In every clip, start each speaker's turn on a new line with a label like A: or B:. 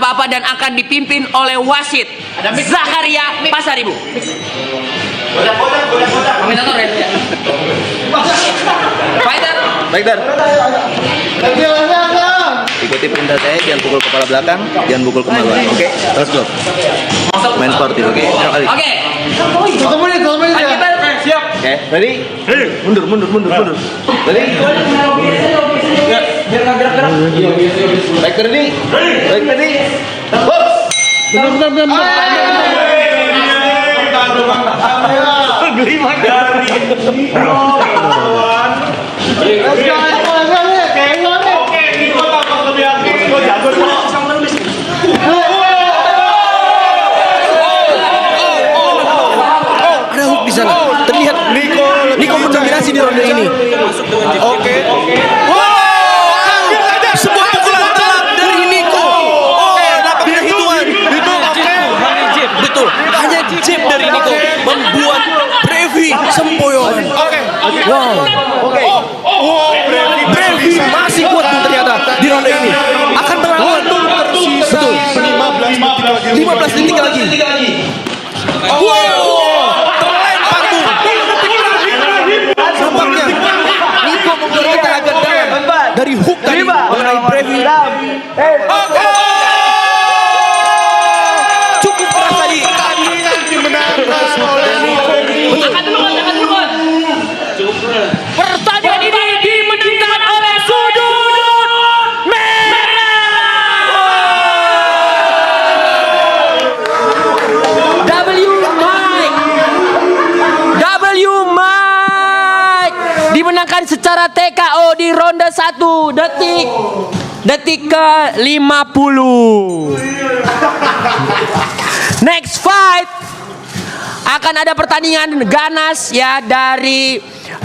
A: apa-apa dan akan dipimpin oleh wasit Zakaria Pasaribu. Komentator ya.
B: Fighter. Ikuti perintah saya, jangan pukul kepala belakang, jangan pukul kemaluan. Oke, let's go. Main sportif, oke?
A: Oke.
C: Satu menit ya.
A: Siap.
B: Oke, ready? Mundur. Ready?
A: Biar nggak gerak-gerak.
B: Baik ready?
C: Benar.
B: Ada hook di sana. Terlihat Niko mendominasi di ronde ini. Oke. Sebuah pukulan telat dari Niko. Bila hitungan. Betul. Hanya jab dari Niko membuat Brevi sempoyongan. Wow. Brevi masih kuat tuh ternyata di ronde ini. Akan melawan. Betul. 15 detik lagi. Wow. Terlempar tuh. Nampaknya Niko membuat tenaga dalam dari hook tadi mengenai Brevi. Cukup keras tadi.
C: Pertandingan dimenangkan oleh Niko.
A: Angkat dulu. Pertandingan ini dimenangkan oleh sudut merah. W Mike dimenangkan secara TKO di ronde 1 detik ke 50. Next fight akan ada pertandingan ganas ya dari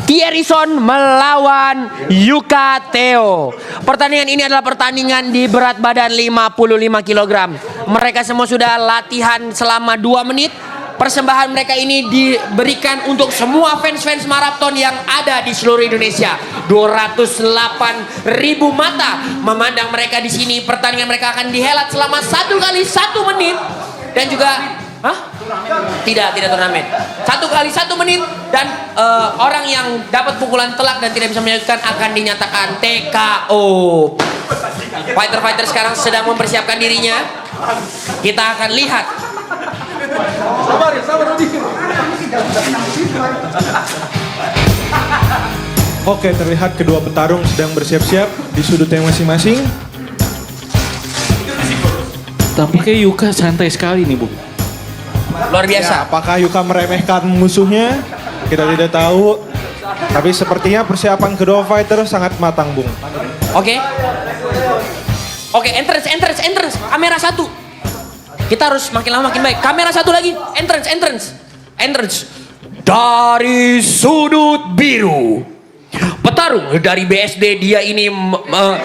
A: Thierryson melawan Yuka Theo. Pertandingan ini adalah pertandingan di berat badan 55 kg. Mereka semua sudah latihan selama 2 menit. Persembahan mereka ini diberikan untuk semua fans-fans maraton yang ada di seluruh Indonesia. 208.000 mata memandang mereka di sini. Pertandingan mereka akan dihelat selama 1 kali 1 menit dan juga tidak turnamen. 1 kali 1 menit dan orang yang dapat pukulan telak dan tidak bisa menyebutkan akan dinyatakan TKO. Fighter sekarang sedang mempersiapkan dirinya. Kita akan lihat.
C: Oke, terlihat kedua petarung sedang bersiap-siap di sudutnya masing-masing.
D: Tampaknya Yuka santai sekali nih, Bu.
A: Luar
C: Ya,
A: biasa.
C: apakah Yuka meremehkan musuhnya? Kita tidak tahu. Tapi sepertinya persiapan kedua fighter sangat matang, Bung.
A: Oke, entrance. Kamera 1. Kita harus makin lama makin baik. Kamera 1 lagi. Entrance. Dari sudut biru. Petarung dari BSD, dia ini awas.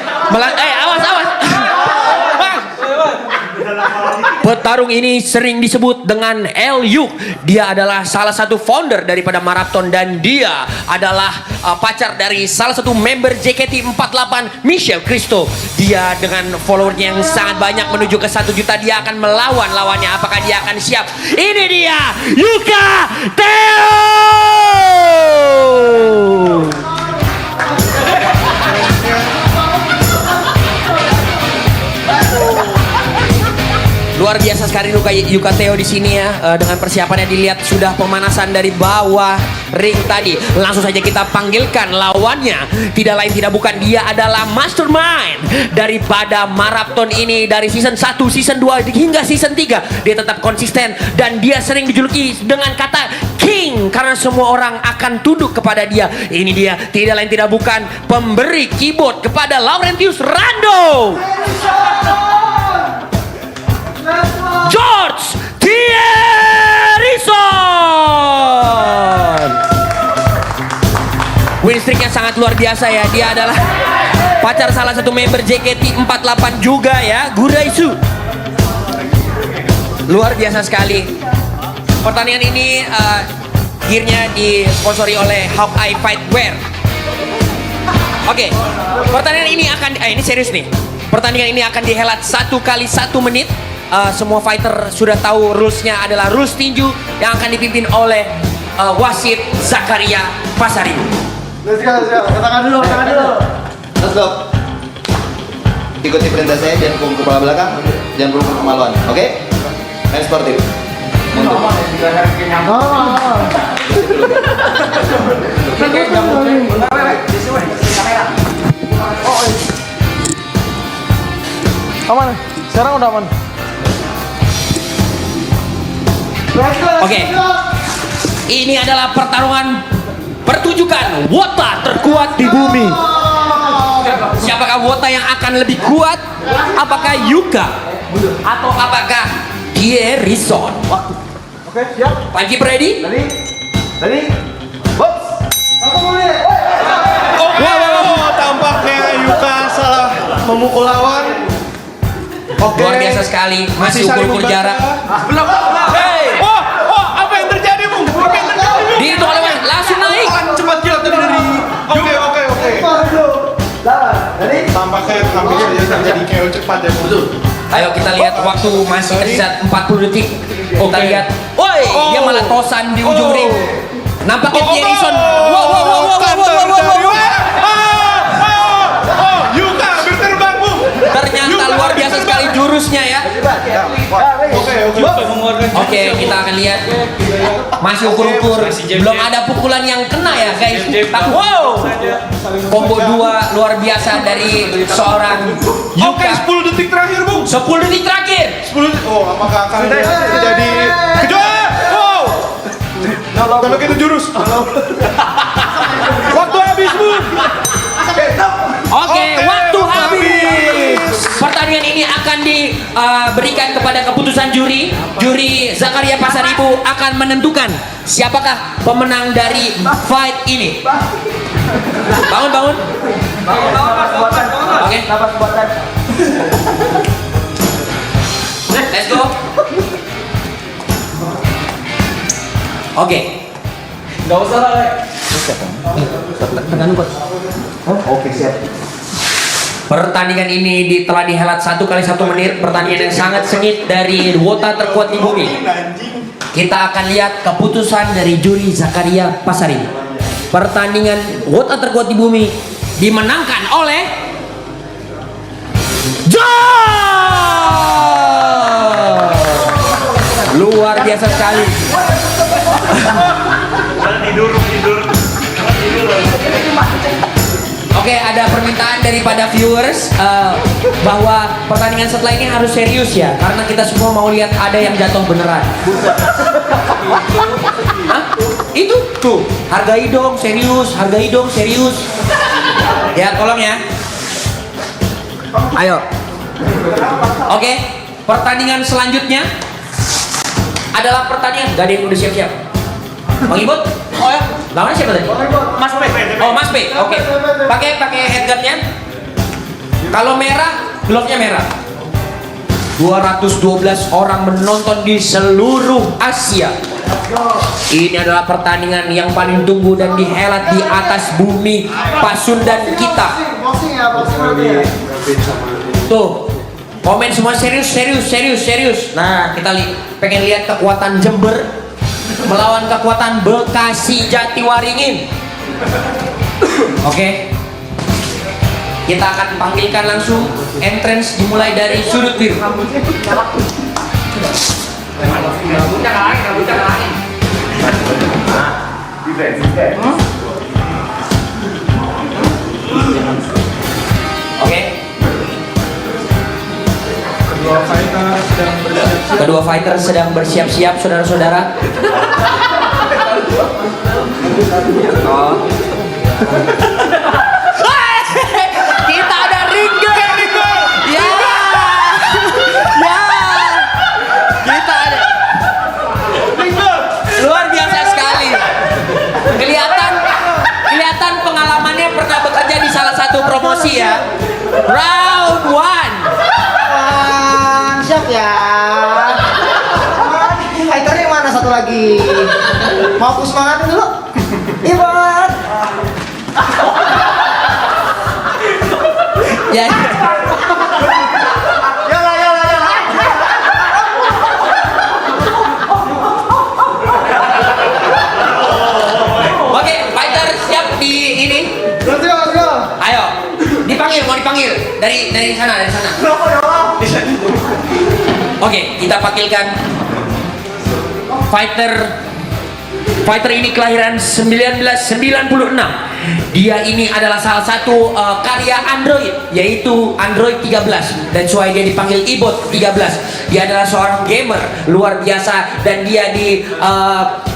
A: Petarung ini sering disebut dengan Elyuk. Dia adalah salah satu founder daripada Marathon dan dia adalah pacar dari salah satu member JKT48, Michelle Cristo. Dia dengan followernya yang sangat banyak menuju ke 1 juta. Dia akan melawan lawannya. Apakah dia akan siap? Ini dia Yuka Theo. Luar biasa sekali Yuka Theo di sini ya. Dengan persiapannya dilihat sudah pemanasan dari bawah ring tadi. Langsung saja kita panggilkan lawannya. Tidak lain tidak bukan, dia adalah mastermind daripada Marathon ini dari season 1, season 2 hingga season 3. Dia tetap konsisten dan dia sering dijuluki dengan kata King karena semua orang akan tunduk kepada dia. Ini dia tidak lain tidak bukan pemberi keyboard kepada Laurentius Rando. George Thierryson. Win streaknya sangat luar biasa ya. Dia adalah pacar salah satu member JKT48 juga ya, Guraisu. Luar biasa sekali. Pertandingan ini gearnya disponsori oleh Hawkeye Fightwear. Oke, pertandingan ini akan ini serius nih. pertandingan ini akan dihelat 1 kali 1 menit. Semua fighter sudah tahu rulesnya adalah rules tinju yang akan dipimpin oleh wasit Zakaria Pasaribu.
E: Let's go. Katakan dulu. Let's go. Ikuti perintah saya, jangan punggung kepala belakang, jangan punggung kemaluan. Oke? Main sportif. Mundur.
C: Aman. Sekarang udah aman.
A: Oke. Ini adalah pertarungan pertunjukan wota terkuat di bumi. Siapakah wota yang akan lebih kuat? Apakah Yuka atau apakah Kierison?
E: Oke, siap.
A: Panji ready?
E: Tadi. Box. Aku mulai.
C: Tampaknya Yuka salah memukul lawan. Oke.
A: Luar biasa sekali. Masih
C: saling
A: ukur-ukur
C: membaca.
A: jarak.
C: Belum. Hey. Apa yang terjadi, Bung? Apa yang terjadi, Bung?
A: Dihitung oleh Wayne. Langsung naik.
C: Cepat kilat tadi dari. Oke. Tampaknya terjadi KO cepat ya, Bung.
A: Ayo kita lihat waktu masih tersisa 40 detik. Kita lihat. Woi, dia malah tosan di ujung ring. Nampaknya Kierison. Wow.
C: Yuka hampir terbang, Bung.
A: Ternyata luar biasa sekali jurusnya ya. Oke, kita akan lihat. Masih ukur-ukur. Belum ada pukulan yang kena ya, guys. Tapi wow. Combo 2 luar biasa dari seorang
C: Oke,
A: Yuka.
C: 10 detik terakhir, Bung.
A: 10 detik terakhir.
C: 10 detik. Apakah akan terjadi kejuaraan? Kalau kita jurus. Waktu habis, Bung.
A: Oke, waktu habis. Pertandingan ini akan diberikan kepada keputusan juri. Juri Zakaria Pasaribu akan menentukan siapakah pemenang dari fight ini. Bangun. Oke. Let's go. Oke.
E: Enggak usah lah, Le. Oke, siap.
A: Pertandingan ini telah dihelat 1 kali 1 menit. Pertandingan yang sangat sengit dari wota terkuat di bumi. Kita akan lihat keputusan dari juri Zakaria Pasaribu. Pertandingan wota terkuat di bumi dimenangkan oleh luar biasa sekali. Oke, ada permintaan daripada viewers bahwa pertandingan setelah ini harus serius ya, karena kita semua mau lihat ada yang jatuh beneran. Hah? Itu tuh, hargai dong serius. Ya, tolong ya. Ayo. Oke, pertandingan selanjutnya adalah pertandingan. Gak ada yang udah siap-siap. Bang Ibut? Oh ya, lawannya siapa tadi? Mas P. Oh, Mas P. Oke. Pakai headguardnya. Kalau merah, glove-nya merah. 212 orang menonton di seluruh Asia. Ini adalah pertandingan yang paling tunggu dan dihelat di atas bumi Pasundan kita. Tuh, komen semua serius. Nah, kita pengen lihat kekuatan Jember melawan kekuatan Bekasi Jatiwaringin. Oke. Kita akan panggilkan langsung entrance dimulai dari sudut biru. Oke. Kedua fighter sedang bersiap-siap, saudara-saudara. Kita ada ring girl. Ya. Kita ada. Luar biasa sekali. Kelihatan pengalamannya pernah bekerja di salah satu promosi ya. Round 1.
E: Siap ya. Fighternya mana satu lagi? Mau aku semangatin dulu? Iya banget.
A: Ya. dari sana, dari sana. Oke, kita panggilkan fighter ini kelahiran 1996. Dia ini adalah salah satu karya Android, yaitu Android 13, dan sesuai dia dipanggil Ibot 13. Dia adalah seorang gamer luar biasa, dan dia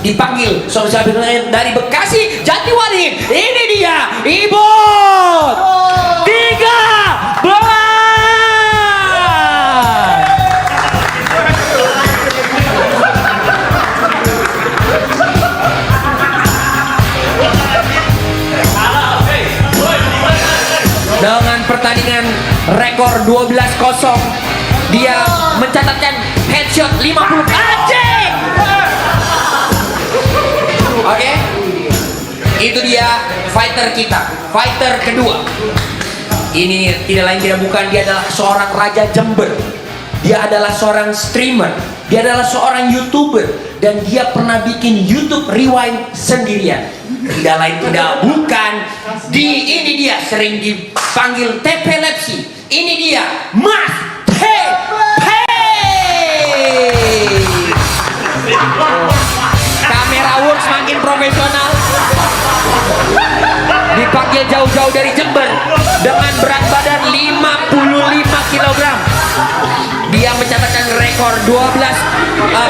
A: dipanggil dari Bekasi, Jatiwaringin. Ini dia Ibot 13. Dengan pertandingan rekor 12-0, dia mencatatkan headshot 50 anjing. Oke, itu dia fighter kita, fighter kedua. Ini tidak lain tidak bukan, dia adalah seorang raja Jember. Dia adalah seorang streamer, dia adalah seorang YouTuber, dan dia pernah bikin YouTube Rewind sendirian. Tidak lain tidak bukan, ini dia sering dipanggil TP Lepsi. Ini dia Mas TP. Kamera works makin profesional. Dipanggil jauh-jauh dari Jember dengan berat badan 55 kg. Dia mencatatkan rekor 12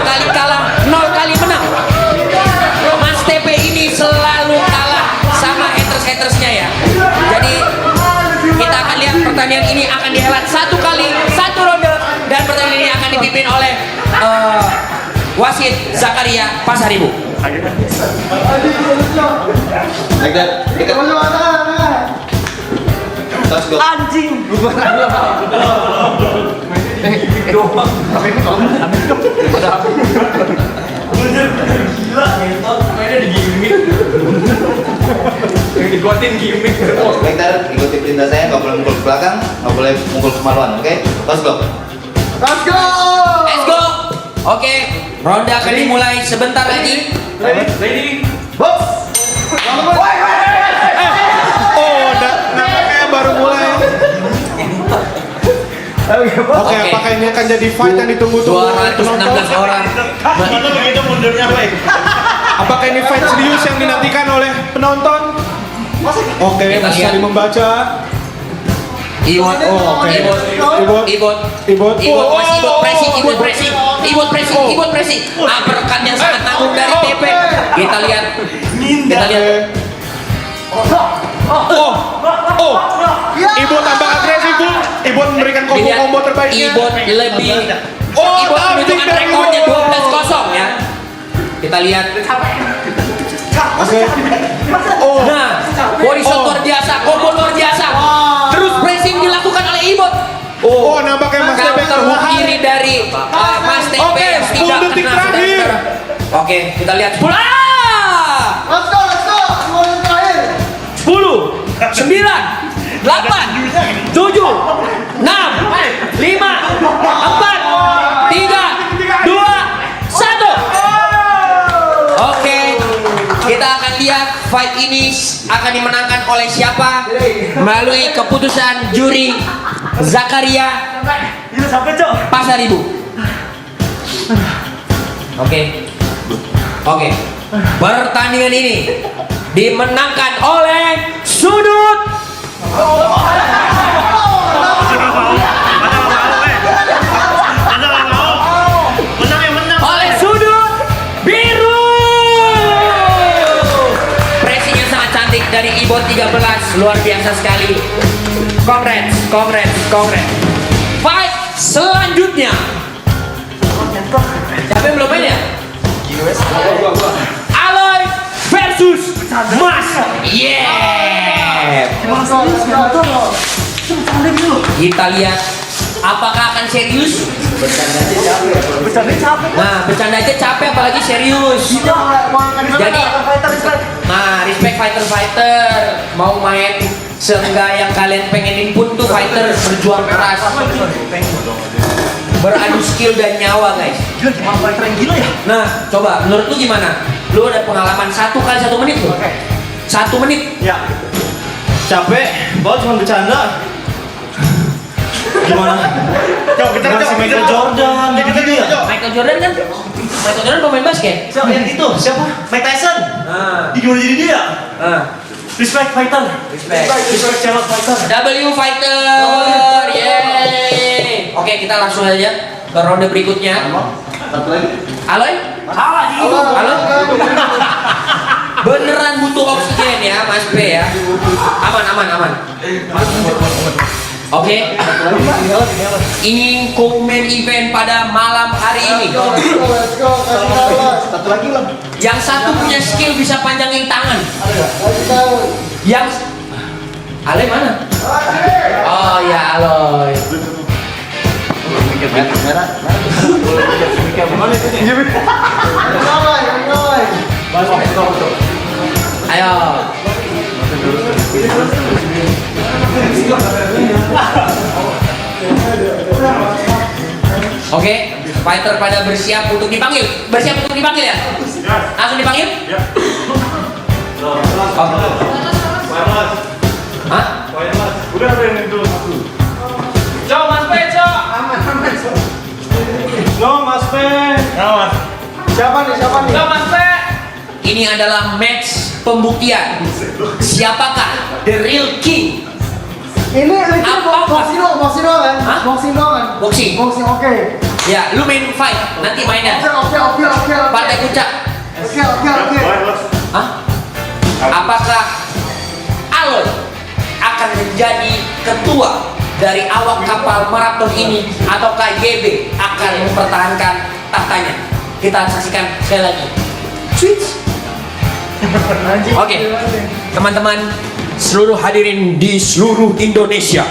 A: kali kalah, 0 kali menang. Mas TP ini selalu kalah sama haters-hatersnya ya. Jadi kita akan lihat pertandingan ini akan dihelat satu ronde, dan pertandingan ini akan dipimpin oleh wasit Zakaria Pasaribu.
E: Like that. Let's go.
F: Anjing.
E: Baiklah, ikuti perintah saya, nggak boleh mukul ke belakang, nggak boleh mukul kemaluan, oke? Let's go.
F: Let's go.
A: Let's go. Oke, ronde akan dimulai sebentar lagi.
F: Ready. Box.
C: Oh, nampaknya baru mulai. Oke, apakah ini akan jadi fight yang ditunggu-tunggu oleh
A: 216 orang.
C: Apakah ini fight serius yang dinantikan oleh penonton? Oke,
A: Kita
C: Mas
A: lihat.
C: Sari membaca.
A: Ibot,
C: Oh, oke.
A: Ibot, masih Ibot pressing. Uppercut yang sangat tanggung dari TP. Kita lihat.
C: Ibu tambah agresif, Bu. Ibu memberikan combo-combo terbaiknya.
A: Ibot lebih.
C: Oh,
A: Ibot
C: tamping
A: menunjukkan
C: dari
A: rekornya
C: Ibot.
A: 12-0 ya. Kita lihat.
C: Oke. Oh,
A: Nah, body shot luar biasa, combo luar biasa. Terus pressing dilakukan oleh Ibot.
C: oh, nampaknya Mas Tebe
A: Counter hook
C: terhalang.
A: kiri dari Mas TP
C: Oke,
A: yang
C: 10
A: tidak
C: detik
A: kena
C: terakhir.
A: saudara. Oke, kita lihat 10.
F: Let's go. Semuanya terakhir.
A: 10, 9, 8, 7, 6, 5, 4, 3, 2, 1. Oke, kita akan lihat fight ini akan dimenangkan oleh siapa melalui keputusan juri Zakaria Pasaribu. Oke, pertandingan ini dimenangkan oleh sudut oleh sudut biru. Pressing yang sangat cantik dari Ibot 13, luar biasa sekali. Congrats. Fight selanjutnya. Siapa yang belum main ya? Aloy versus Mas. Yeah. Kita lihat apakah akan serius? Nah, bercanda aja capek apalagi serius. Jadi, nah, respect fighter mau main seenggak yang kalian pengenin pun tuh fighter berjuang keras, beradu skill dan nyawa guys. Nah, coba menurut lu gimana? Lu ada pengalaman 1 kali 1 menit lu? 1 menit?
F: Ya. Capek, baru cuma bercanda.
B: Gimana? Masih Michael Jordan, gitu ya?
A: Michael Jordan kan? Michael Jordan pemain basket.
B: Siapa yang itu? Siapa? Mike Tyson. Gimana jadi dia? Respect fighter. Respect challenge fighter.
A: W Fighter. Yeay. Oke, kita langsung aja ke ronde berikutnya.
E: Satu lagi.
A: Aloy? Aloy? Beneran butuh oksigen ya, Mas B ya. Aman. Oke. Ini co-main event pada malam hari ini.
F: Let's go. Kasih tahu.
E: Satu lagi lah.
A: Yang satu punya skill bisa panjangin tangan.
F: Kasih tahu.
A: Yang Aloy mana? Oh ya Aloy.
E: Merah.
A: Ayo. Oke, fighter pada bersiap untuk dipanggil. Bersiap untuk dipanggil ya? Langsung dipanggil? Hah?
C: Udah ada yang itu satu.
A: Cok, Mas Pe, Cok.
C: No, Mas Pe.
F: Siapa nih?
A: Cok, Mas Pe. Ini adalah match pembuktian. Siapakah the real king?
F: Ini
A: Apa?
F: boxing doang kan?
A: Hah?
F: Boxing doang kan?
A: Boxing.
F: Boxing oke.
A: Ya, lu main fight, nanti mainnya.
F: Oke.
A: Partai puncak.
F: Oke.
A: Hah? Apakah Aloy akan menjadi ketua dari awak kapal maraton ini ataukah YB akan mempertahankan tahtanya? Kita saksikan sekali lagi. Switch. Oke, teman-teman seluruh hadirin di seluruh Indonesia,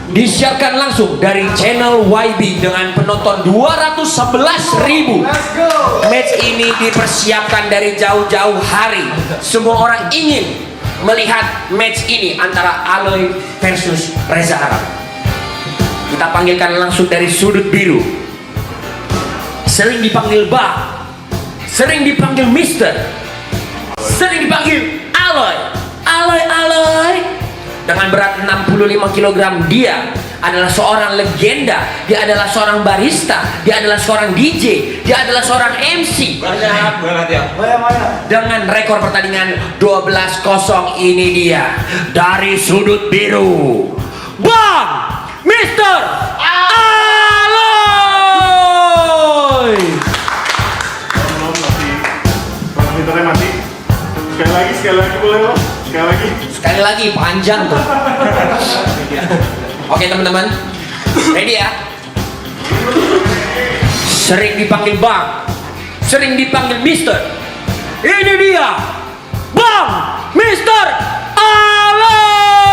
A: disiarkan langsung dari channel YB dengan penonton 211.000.
F: Let's go.
A: Match ini dipersiapkan dari jauh-jauh hari. Semua orang ingin melihat match ini antara Aloy versus Reza Arab. Kita panggilkan langsung dari sudut biru. Sering dipanggil Bang, sering dipanggil Mister, sering dipanggil Aloy. Dengan berat 65 kg dia adalah seorang legenda. Dia adalah seorang barista. Dia adalah seorang DJ. Dia adalah seorang MC. Dengan rekor pertandingan 12-0 ini dia dari sudut biru, Bang Mister Aloy.
C: Komputernya mati. Sekali lagi boleh loh.
A: Sekali lagi panjang tuh. Oke teman-teman, ready ya? Sering dipanggil Bang, sering dipanggil Mister. Ini dia, Bang Mister Aloy.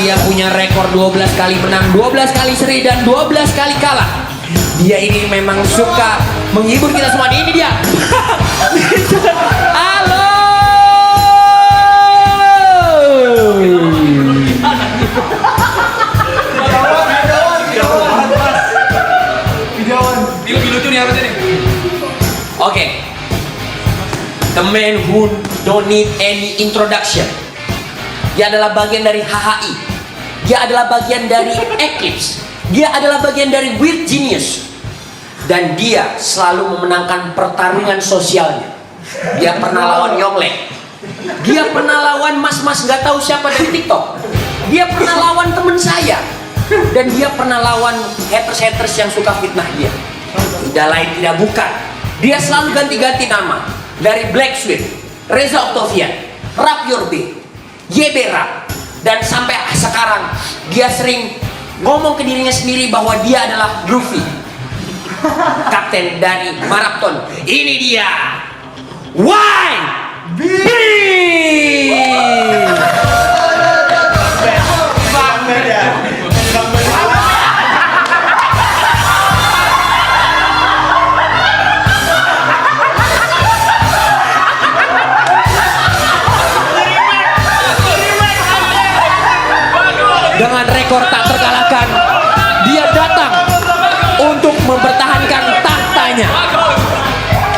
A: Dia punya rekor 12 kali menang, 12 kali seri dan 12 kali kalah. Dia ini memang suka menghibur kita semua. Ini dia. Halo. Lebih lucu nih apa nih? Oke. The man who don't need any introduction. Dia adalah bagian dari HHI. Dia adalah bagian dari Eclipse. Dia adalah bagian dari Weird Genius. Dan dia selalu memenangkan pertarungan sosialnya. Dia pernah lawan Yonglek. Dia pernah lawan mas-mas gak tahu siapa dari TikTok. Dia pernah lawan temen saya. Dan dia pernah lawan haters-haters yang suka fitnah dia. Tidak lain tidak bukan, dia selalu ganti-ganti nama. Dari Black Sweet, Reza Octavian, Rap Your Day, YB Rap. Dan sampai sekarang dia sering ngomong ke dirinya sendiri bahwa dia adalah Luffy, kapten dari maraton. Ini dia YB.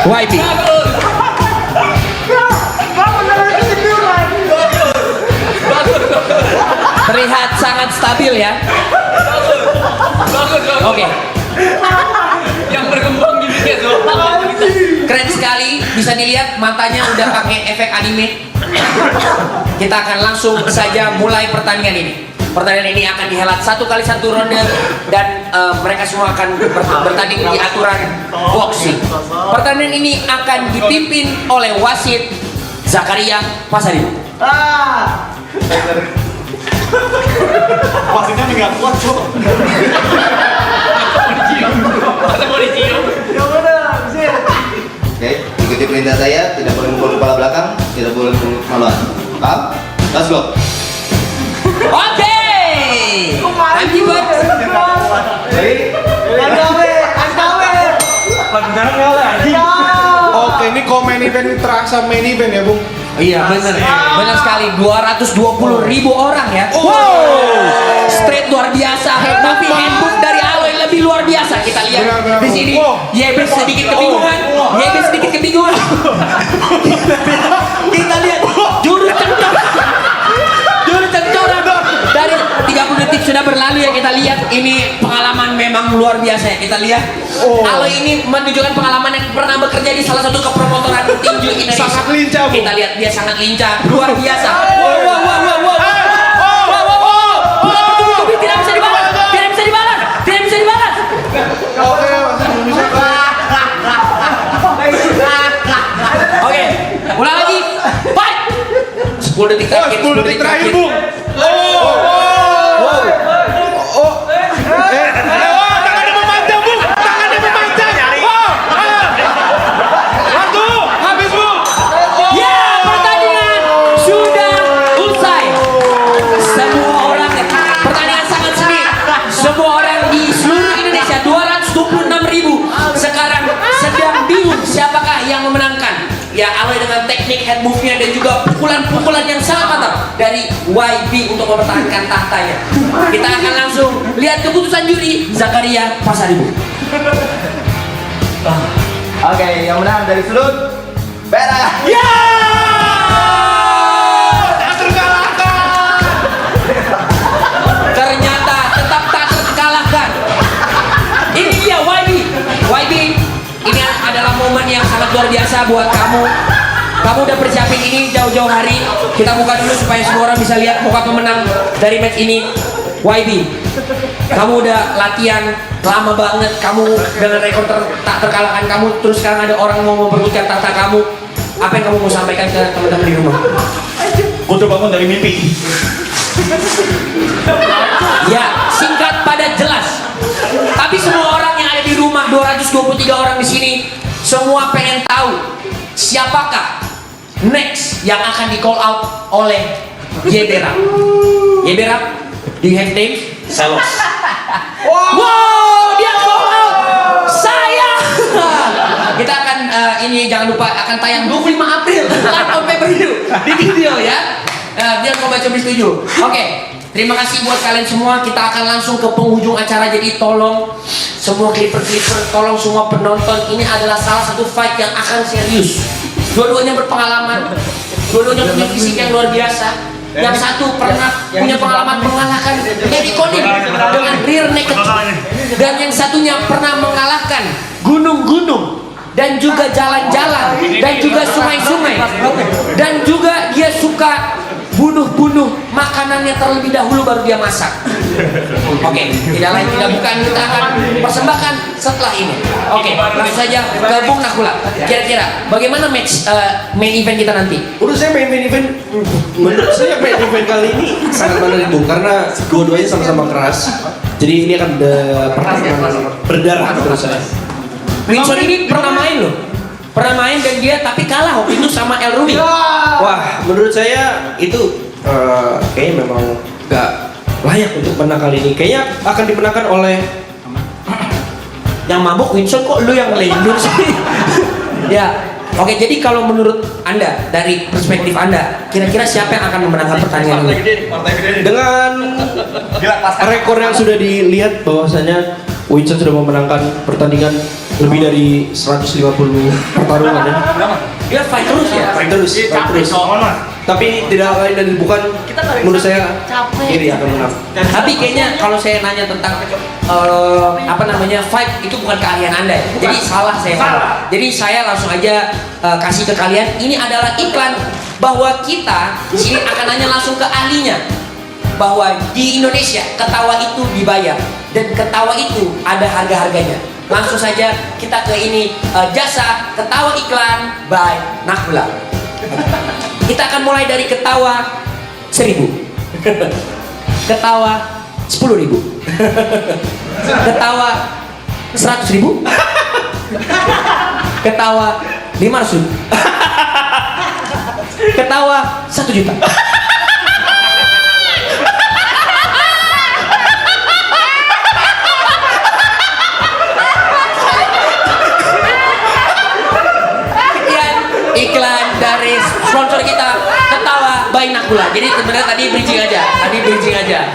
A: YB. Terlihat sangat stabil ya. Oke.
D: Yang berkembang gini ya tuh.
A: Keren sekali, bisa dilihat matanya udah pakai efek anime. Kita akan langsung saja mulai pertandingan ini. Pertandingan ini akan dihelat 1 kali 1 ronde dan mereka semua akan bertanding di aturan boxing. Pertandingan ini akan dipimpin oleh wasit Zakaria Pasari.
C: Wasitnya nggak kuat kok.
D: Masa mau dicium?
E: Oke, ikuti perintah saya, tidak boleh memukul kepala belakang, tidak boleh memukul kemaluan. Paham? Let's go.
A: Oke. Time keeper.
C: Oke, ini main event terasa main event ya, Bung.
A: Iya benar sekali 220.000 orang ya. Wow, straight luar biasa. Tapi handbook dari Aloy lebih luar biasa. Kita lihat
C: Benar.
A: di sini. YB sedikit kebingungan. YB sedikit kebingungan. Kita lihat jurus cengcoran. Jurus cengcoran dari 30 detik sudah berlalu ya. Kita lihat ini pengalaman memang luar biasa ya. Kita lihat Aloy ini menunjukkan pengalaman yang pernah bekerja di salah satu kepromotoran tinju Indonesia.
C: Sangat lincah, Bu.
A: Kita lihat dia sangat lincah, luar biasa. Wow. Tubi tidak bisa dibalas.
C: Oke, masih belum bisa.
A: Oke, ulang lagi. Fight. 10 detik terakhir.
C: 10 detik terakhir, Bung. Tangannya memanjang, Bung. Tangannya memanjang. Waktu habis, Bung.
A: Ya, pertandingan sudah usai. Semua orang, pertandingan sangat sengit. Semua orang di seluruh Indonesia 226.000 sekarang sedang bingung siapakah yang memenangkan. Ya, Aloy dengan teknik head move-nya dan juga pukulan-pukulan yang sangat mantap dari YB untuk mempertahankan tahtanya. Kita akan langsung lihat keputusan juri Zakaria Pasaribu.
E: Oke, yang menang dari sudut merah.
A: Ya! Ternyata tetap tak terkalahkan. Ini dia YB. YB, ini adalah momen yang sangat luar biasa buat kamu. Kamu udah persiapin ini jauh-jauh hari. Kita buka dulu supaya semua orang bisa lihat muka pemenang dari match ini. YB, kamu udah latihan lama banget. Kamu dengan rekor tak terkalahkan kamu. Terus sekarang ada orang mau memperebutkan tahta kamu. Apa yang kamu mau sampaikan ke teman-teman di rumah?
C: Gue terbangun dari mimpi.
A: Ya, singkat padat jelas. Tapi semua orang yang ada di rumah, 223 orang di sini, semua pengen tahu siapakah next yang akan di call out oleh YB Rap. YB Rap, do you have names?
D: Salos.
A: Wow, dia call out saya. Kita akan ini jangan lupa akan tayang 25 April live on pay-per-view di video ya. Biar kau baca setuju. Oke, terima kasih buat kalian semua. Kita akan langsung ke penghujung acara. Jadi tolong semua clipper-clipper, tolong semua penonton. Ini adalah salah satu fight yang akan serius. Dua-duanya berpengalaman, dua-duanya punya fisik yang luar biasa. Yang satu pernah punya pengalaman mengalahkan Eddie Conin dengan rear naked choke. Dan yang satunya pernah mengalahkan gunung-gunung dan juga jalan-jalan dan juga sungai-sungai. Dan juga dia suka bunuh-bunuh makanannya terlebih dahulu baru dia masak. Oke, tidak lain tidak bukan, kita akan persembahkan setelah ini. Oke, langsung saja ke Bung Nakula. Kira-kira bagaimana match main event kita nanti?
B: Menurut saya main event, menurut saya main event kali ini sangat menarik Bung, karena dua-duanya sama-sama keras. Jadi ini akan berdarah menurut saya.
A: Winston ini pernah main loh. Pernah main dan dia tapi kalah waktu itu sama El Rumi.
B: Wah, menurut saya itu kayaknya memang gak layak untuk menang kali ini. Kayaknya akan dimenangkan oleh
A: Yang mabuk Winston, kok lu yang lendur sih? Ya. Oke, jadi kalau menurut Anda, dari perspektif Anda, kira-kira siapa yang akan memenangkan pertandingan ini?
B: dengan rekor yang sudah dilihat bahwasanya Winston sudah memenangkan pertandingan lebih dari 150 pertarungan ya.
A: Dia fight terus ya.
B: Fight terus. Tapi tidak lain dan bukan menurut saya Gary akan menang.
A: Tapi kayaknya kalau saya nanya tentang apa namanya fight itu bukan keahlian Anda. Jadi salah saya. Jadi saya langsung aja kasih ke kalian. Ini adalah iklan bahwa kita di sini akan nanya langsung ke ahlinya. Bahwa di Indonesia ketawa itu dibayar dan ketawa itu ada harga-harganya. Langsung saja kita ke ini jasa ketawa iklan by Nakula. Kita akan mulai dari ketawa 1.000, ketawa 10.000, ketawa 100.000, ketawa 500, ketawa 1 juta. Iklan dari sponsor kita ketawa by Nakula. Jadi sebenarnya tadi bridging aja. Tadi bridging aja.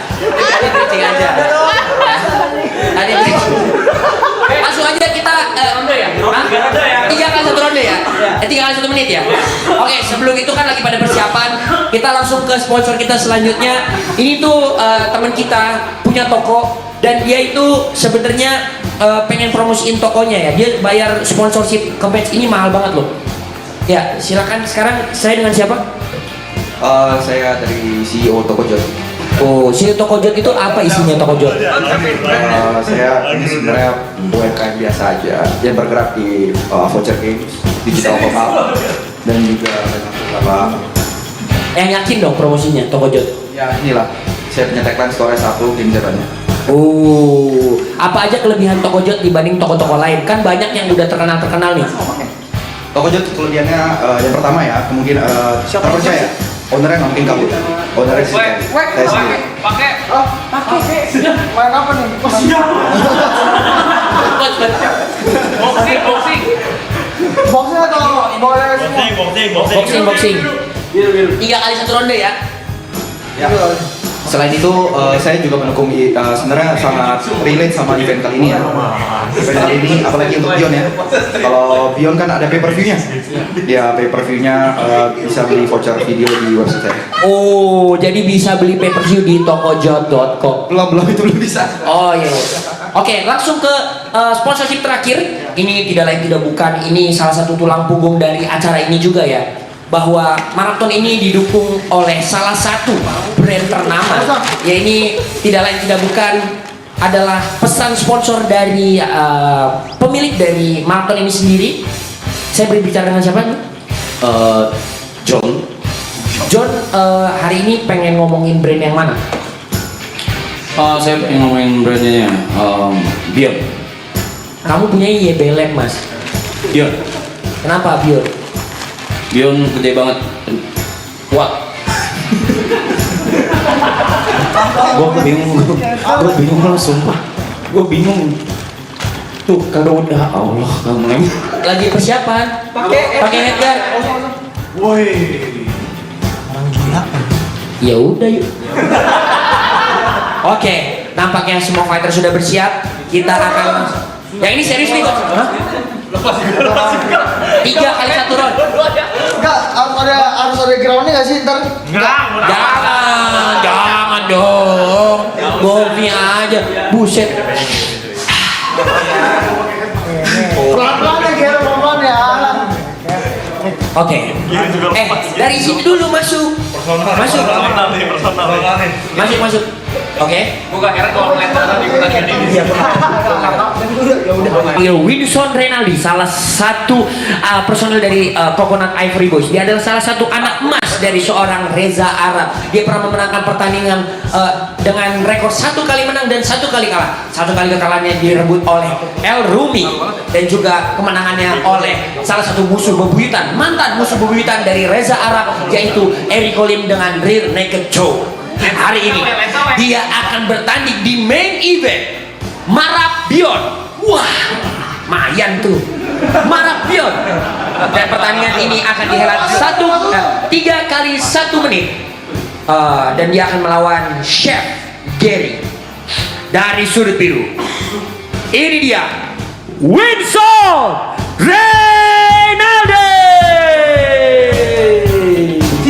A: Langsung aja kita ronde ya. 3 kali 1 ronde ya. 3 kali 1 menit ya. Oke, sebelum itu kan lagi pada persiapan. Kita langsung ke sponsor kita selanjutnya. Ini tuh teman kita punya toko dan dia itu sebenarnya pengen promosiin tokonya ya. Dia bayar sponsorship ke match ini mahal banget loh. Ya, silakan sekarang saya dengan siapa?
E: Saya dari CEO Tokojot.
A: Oh, CEO Tokojot itu apa isinya Tokojot?
E: Saya ini sebenarnya UMKM biasa aja yang bergerak di voucher games, digital top up, dan juga banyak beberapa.
A: Yang yakin dong promosinya Tokojot?
E: Ya inilah, saya punya tagline store 1 game zeronya.
A: Oh, apa aja kelebihan Tokojot dibanding toko-toko lain? Kan banyak yang udah terkenal nih.
E: Tokojot kelebihannya yang pertama ya, kemungkinan terpercaya. Ownernya nggak mungkin kabur. Ownernya sih saya sendiri.
D: Pakai.
F: Main apa nih?
D: Boxing.
F: Boxing atau boleh semua?
A: Boxing. 3 kali 1 ronde ya.
E: Ya. Selain itu, saya juga mendukung sebenarnya sangat relate sama event kali ini ya. Event kali ini, apalagi untuk Bion ya. Kalau Bion kan ada pay-per-view-nya. Dia pay-per-view-nya bisa beli voucher video di website saya.
A: Oh, jadi bisa beli pay-per-view di tokojot.com.
E: Belum itu belum bisa.
A: Oh iya. Oke, langsung ke sponsorship terakhir. Ini tidak lain tidak bukan, ini salah satu tulang punggung dari acara ini juga ya. Bahwa maraton ini didukung oleh salah satu brand ternama. Ya ini tidak lain tidak bukan adalah pesan sponsor dari pemilik dari maraton ini sendiri. Saya berbicara dengan siapa nih?
B: John.
A: John, hari ini pengen ngomongin brand yang mana?
G: Saya pengen ngomongin brandnya Bion.
A: Kamu punya YB Mas.
G: Bion.
A: Kenapa Bion?
G: Bion gede banget. Kuat.
B: Gue bingung lah sumpah. Gue bingung. Tuh kagak udah Allah kamu lagi.
A: Lagi persiapan. Pakai headgear.
C: Woi.
A: Ya udah yuk. Oke, nampaknya semua fighter sudah bersiap. Kita akan. Yang ini serius nih kok. 3 kali 1 round.
F: Enggak, harus ada groundnya nggak sih ntar?
A: Jangan dong. Golfnya aja. Buset.
F: Pelan-pelan ya, Ger, pelan-pelan ya.
A: Oke. Dari situ dulu masuk. Masuk. Oke.
D: Bukan kira kalau ngeliat tadi kita gini.
A: Wilson Renaldi, salah satu personel dari Coconut Ivory Boys. Dia adalah salah satu anak emas dari seorang Reza Arab. Dia pernah memenangkan pertandingan dengan rekor 1 kali menang dan 1 kali kalah. 1 kali kekalahannya direbut oleh El Rumi dan juga kemenangannya oleh salah satu musuh bebuyutan, mantan musuh bebuyutan dari Reza Arab, yaitu Eric Lim dengan Rear Naked Choke. Hari ini dia akan bertanding di main event Marabion. Wah, mayan tuh Marabion. Dan pertandingan ini akan dihelat 3 kali 1 menit. Dan dia akan melawan Chef Gary dari sudut biru. Ini dia Winson Reynaldi.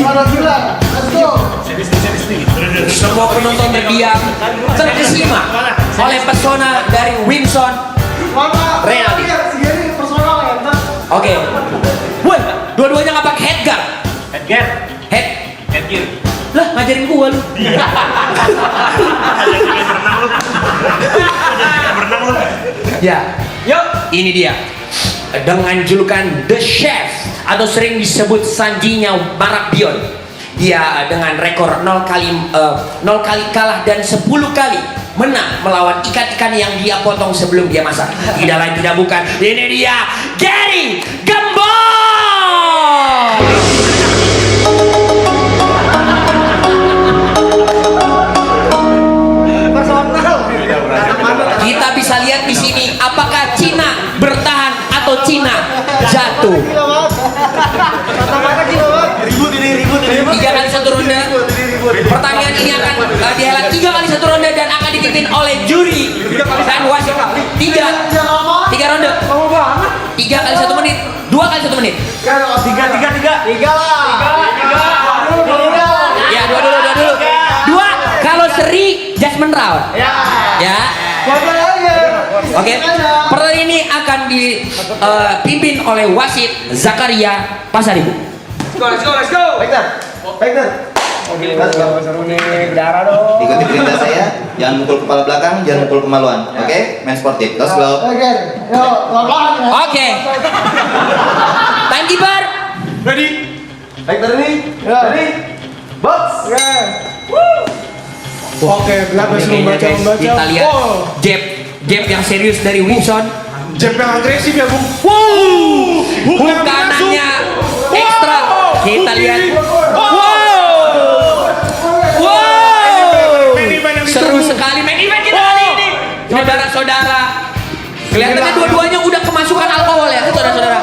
F: Let's go.
A: Semua penonton terdiam, terkesima oleh pesona dari Winson Reynaldi. Oke. Woi, dua-duanya nggak pakai headguard. Headgear. Lah, ngajarin gua lu. Ya, yuk. Ini dia. Dengan julukan The Chef atau sering disebut Sanjinya Marabion. Dia dengan rekor 0 kali kalah dan 10 kali menang melawan ikan-ikan yang dia potong sebelum dia masak. Tidak lain tidak bukan. Ini dia Gary Gembong. Kita bisa lihat di sini apakah Cina bertahan atau Cina jatuh. Tiga kali satu ronde. Pertandingan ini akan dihelat 3 kali satu ronde dan akan dipimpin oleh juri dan wasit. Tiga ronde. 3 kali 1 menit. 2 kali 1 menit. Ya, dua dulu. 2 kalau seri judgment round. Ya. Oke. Pertandingan ini akan dipimpin oleh wasit Zakaria Pasaribu.
F: Let's go.
E: Ikuti perintah saya, jangan mukul kepala belakang, jangan mukul kemaluan. Oke? Main sportif. Let's go.
A: Oke. Timekeeper.
C: Ready? Oke, belakang
A: Oke,
C: sebelum
A: guys,
C: membaca.
A: kita lihat jab yang serius dari Winson.
C: Jab yang agresif ya, Bung.
A: Hook kanannya ekstra. Kita lihat. Seru sekali main event kita kali ini. Saudara-saudara. Kelihatannya dua-duanya udah kemasukan alkohol ya, saudara-saudara.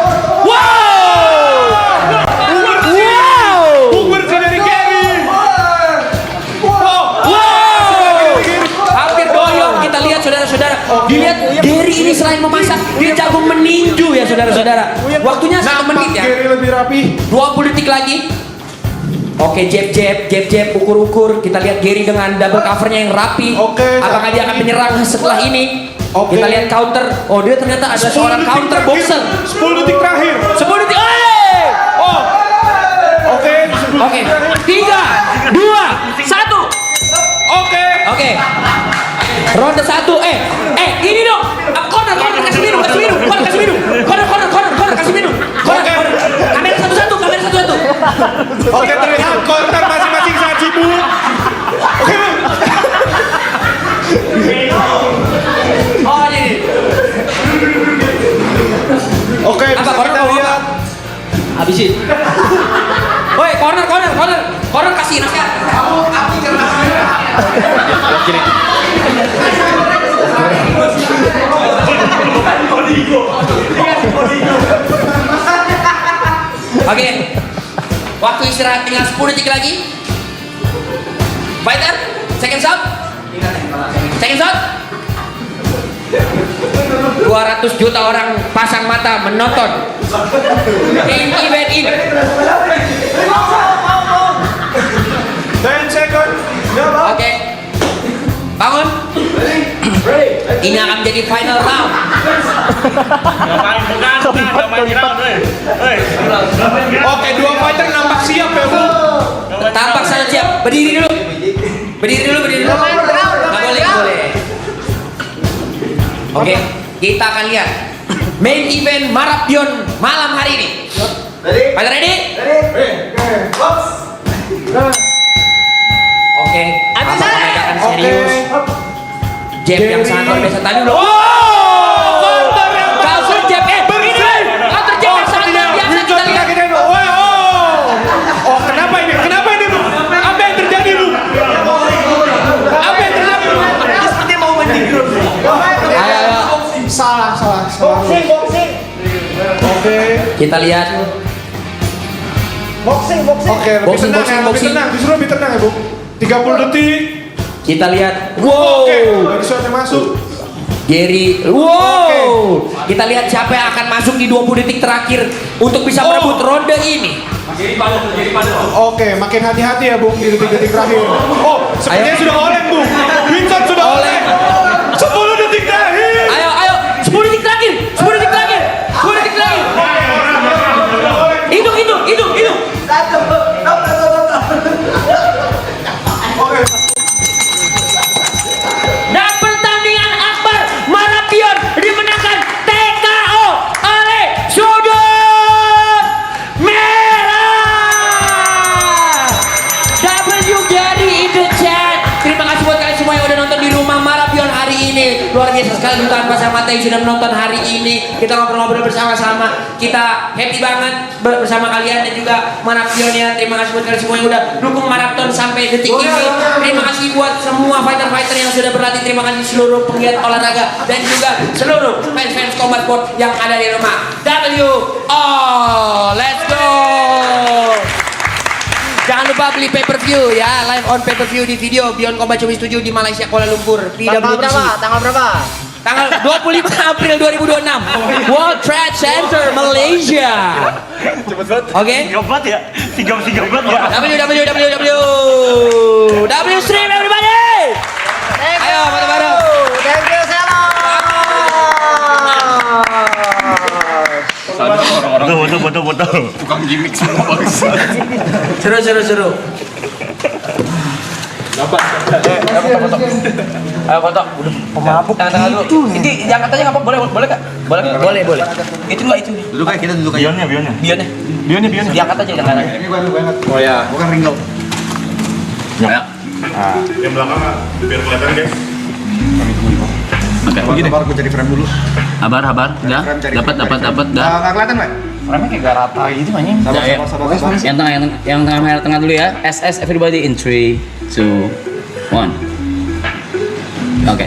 A: Hampir doyong kita lihat saudara-saudara. Dilihat Gary ini selain memasak, dia jago meninju ya saudara-saudara. Waktunya 1 menit ya.
C: Gary lebih rapi.
A: 20 detik lagi. Oke, jab, ukur. Kita lihat Gary dengan double covernya yang rapi.
C: Oke.
A: Apakah dia akan menyerang setelah ini?
C: Oke.
A: Kita lihat counter. Oh, dia ternyata ada seorang counter boxer.
C: 10 detik terakhir.
A: 10 detik.
C: Oke.
A: Oke. 3, 2, 1. Oke. Ronde 1. Ini dong. Corner kasih minum. Corner kasih minum. Corner. Kamera satu-satu.
C: Oke, terlihat corner masing-masing sangat sibuk. Oke, Bung.
A: Oh, ini.
C: Oke,
A: Apa,
C: bisa
A: corner
C: kita
A: mau
C: lihat.
A: Habisin. Woi, corner kasih nasihat. Kamu api karena Oke. Waktu istirahat tinggal 10 detik lagi. Fighter, second shot. 200 juta orang pasang mata menonton main event ini.
C: 10 second.
A: Oke. Bangun. Ini akan menjadi final round.
C: Oke, 2 fighter nampak siap ya, Bung.
A: Tampak sangat siap. Berdiri dulu. Nggak boleh. Oke, kita akan lihat main event Marabion malam hari ini. Pada ready? Oke, apakah mereka akan serius? Jab yang sangat luar biasa tadi loh. Counter jab, ini counter jab yang sangat luar biasa kita lihat.
C: Oh, kenapa ini, Bung? Apa yang terjadi, Bung?
A: Seperti mau mendikir. Ayo.
F: Salah.
C: Boxing. Oke.
A: Kita lihat.
C: Oke, lebih tenang. Justru lebih tenang ya, Bung. 30 detik.
A: Kita lihat.
C: Oke, dari shot yang masuk.
A: Gary. Wow. Kita lihat siapa yang akan masuk di 20 detik terakhir untuk bisa merebut ronde ini.
C: Oke, makin hati-hati ya Bung di detik-detik terakhir. Oh, sepertinya sudah oleng Bung. Vincent sudah oleng. 10 detik terakhir.
A: Ayo, 10 detik terakhir. 10 detik terakhir. 10 detik terakhir. Hitung. Dan pertandingan Akbar Marapion dimenangkan TKO oleh sudut merah. W Gary in the chat. Terima kasih buat kalian semua yang udah nonton di rumah Marapion hari ini. Luar biasa sekali jutaan pasar mata yang sudah menonton hari ini. Kita ngobrol-ngobrol bersama-sama. Kita happy banget bersama kalian dan juga Marapion ya. Terima kasih buat kalian semua yang udah dukung Marathon sampai detik ini. Terima kasih buat semua fighter-fighter yang sudah berlatih. Terima kasih seluruh penggiat olahraga dan juga seluruh fans-fans combat sport yang ada di rumah. Let's go. Jangan lupa beli pay-per-view ya, live on pay-per-view di video Beyond Combat Showbiz 7 di Malaysia Kuala Lumpur.
F: Tanggal berapa?
A: Tanggal 25 April 2026. World Trade Center Malaysia. Oke?
D: 3 ya? 3 ya?
A: W stream everybody. Ayo bareng-bareng.
F: Thank you, salam.
D: Betul. Tukang gimmick semua bangsa.
A: Seru.
G: Ayo foto. Udah pemabuk. Tangan dulu. Ini diangkat aja nggak apa? Boleh kak? Boleh. Itu dua itu.
E: Duduk aja, kita duduk aja.
G: Bionnya. Diangkat aja jangan.
E: Ini banget. Oh ya, bukan ringo.
G: Ya.
H: Yang belakang biar kelihatan guys.
G: Oke.
E: Begini. Gue cari frame dulu.
G: Habar. Dah. Dapat. Dah.
E: Nggak kelihatan, Pak?
G: Remnya kayak gak rata gitu anjing.
E: Sabar.
G: Yang tengah dulu ya. SS everybody in 3, 2, 1. Oke.